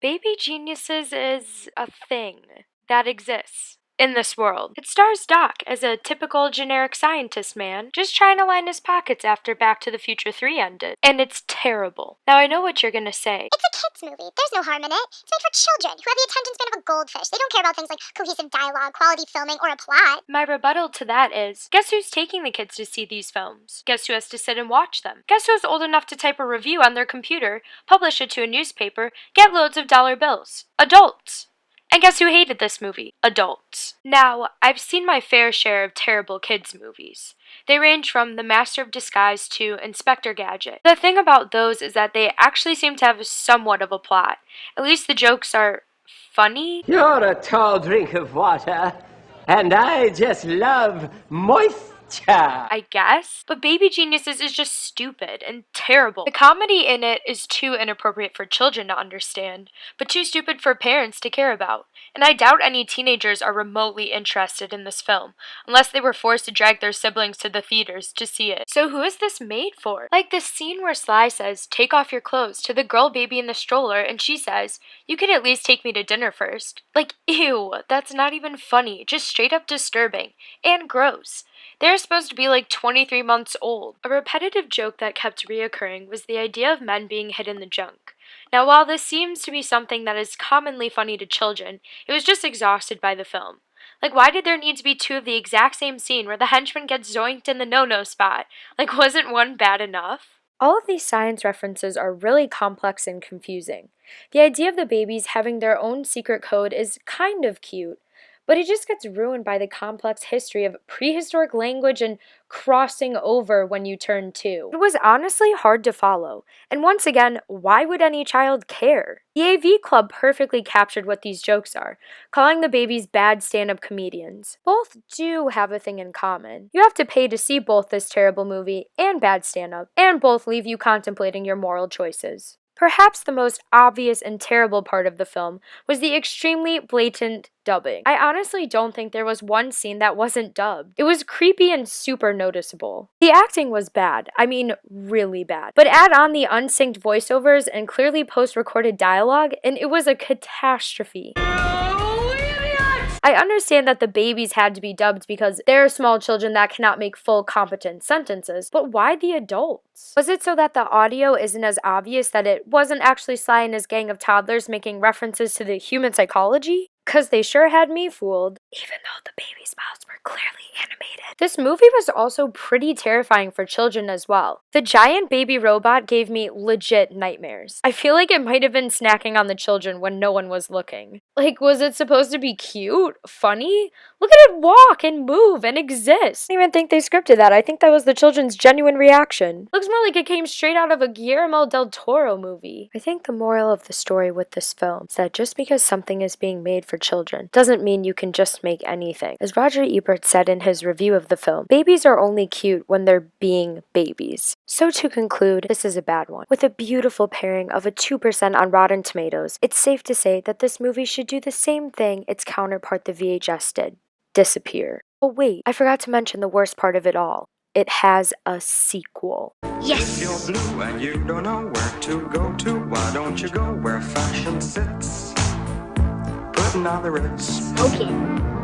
Baby Geniuses is a thing that exists in this world. It stars Doc as a typical generic scientist man, just trying to line his pockets after Back to the Future 3 ended. And it's terrible. Now I know what you're gonna say. It's a kids' movie. There's no harm in it. It's made for children who have the attention span of a goldfish. They don't care about things like cohesive dialogue, quality filming, or a plot. My rebuttal to that is, guess who's taking the kids to see these films? Guess who has to sit and watch them? Guess who's old enough to type a review on their computer, publish it to a newspaper, get loads of dollar bills? Adults! And guess who hated this movie? Adults. Now, I've seen my fair share of terrible kids' movies. They range from The Master of Disguise to Inspector Gadget. The thing about those is that they actually seem to have somewhat of a plot. At least the jokes are funny. You're a tall drink of water, and I just love moisture. I guess. But Baby Geniuses is just stupid and terrible. The comedy in it is too inappropriate for children to understand, but too stupid for parents to care about. And I doubt any teenagers are remotely interested in this film, unless they were forced to drag their siblings to the theaters to see it. So who is this made for? Like the scene where Sly says, "Take off your clothes," to the girl baby in the stroller, and she says, "You could at least take me to dinner first." Like, ew, that's not even funny, just straight up disturbing. And gross. They're supposed to be like 23 months old. A repetitive joke that kept reoccurring was the idea of men being hid in the junk. Now, while this seems to be something that is commonly funny to children, it was just exhausted by the film. Like, why did there need to be two of the exact same scene where the henchman gets zoinked in the no-no spot? Like, wasn't one bad enough? All of these science references are really complex and confusing. The idea of the babies having their own secret code is kind of cute, but it just gets ruined by the complex history of prehistoric language and crossing over when you turn 2. It was honestly hard to follow. And once again, why would any child care? The AV Club perfectly captured what these jokes are, calling the babies bad stand-up comedians. Both do have a thing in common. You have to pay to see both this terrible movie and bad stand-up, and both leave you contemplating your moral choices. Perhaps the most obvious and terrible part of the film was the extremely blatant dubbing. I honestly don't think there was one scene that wasn't dubbed. It was creepy and super noticeable. The acting was bad. I mean, really bad. But add on the unsynced voiceovers and clearly post-recorded dialogue, and it was a catastrophe. I understand that the babies had to be dubbed because they're small children that cannot make full competent sentences, but why the adults? Was it so that the audio isn't as obvious that it wasn't actually Sly and his gang of toddlers making references to the human psychology? Because they sure had me fooled, even though the babies' mouths were clearly animated. This movie was also pretty terrifying for children as well. The giant baby robot gave me legit nightmares. I feel like it might have been snacking on the children when no one was looking. Like, was it supposed to be cute? Funny? Look at it walk and move and exist. I don't even think they scripted that. I think that was the children's genuine reaction. Looks more like it came straight out of a Guillermo del Toro movie. I think the moral of the story with this film is that just because something is being made for children doesn't mean you can just make anything. As Roger Ebert said in his review of the film, babies are only cute when they're being babies. So to conclude, this is a bad one. With a beautiful pairing of a 2% on Rotten Tomatoes, it's safe to say that this movie should do the same thing its counterpart the VHS did. Disappear. Oh wait, I forgot to mention the worst part of it all. It has a sequel. Yes! If you're blue and you don't know where to go to, why don't you go where fashion sits? Putting on the Ritz. Okay.